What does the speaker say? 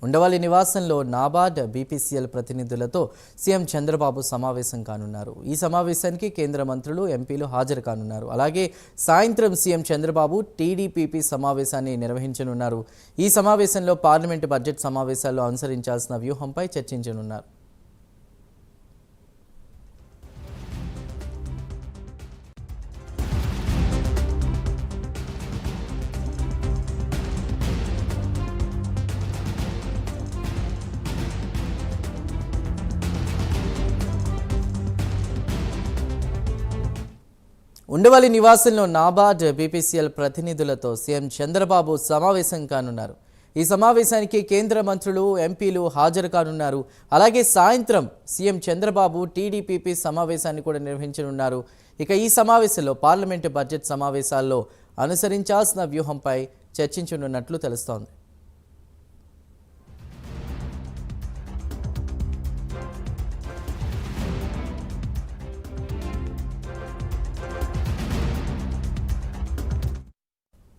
ఉండవల్లి నివాసంలో నాబార్డ్ బీపీసీఎల్ ప్రతినిధులతో సీఎం చంద్రబాబు సమావేశం కానున్నారు. ఈ సమావేశానికి కేంద్ర మంత్రులు, ఎంపీలు హాజరు కానున్నారు. అలాగే సాయంత్రం సీఎం చంద్రబాబు టీడీపీపీ సమావేశాన్ని నిర్వహించనున్నారు. ఈ సమావేశంలో పార్లమెంటు బడ్జెట్ సమావేశాల్లో అనుసరించాల్సిన వ్యూహంపై చర్చించనున్నారు. ఉండవల్లి నివాసంలో నాబార్డ్ బీపీసీఎల్ ప్రతినిధులతో సీఎం చంద్రబాబు సమావేశం కానున్నారు. ఈ సమావేశానికి కేంద్ర మంత్రులు, ఎంపీలు హాజరు కానున్నారు. అలాగే సాయంత్రం సీఎం చంద్రబాబు టీడీపీపీ సమావేశాన్ని కూడా నిర్వహించనున్నారు. ఇక ఈ సమావేశంలో పార్లమెంటు బడ్జెట్ సమావేశాల్లో అనుసరించాల్సిన వ్యూహంపై చర్చించనున్నట్లు తెలుస్తోంది.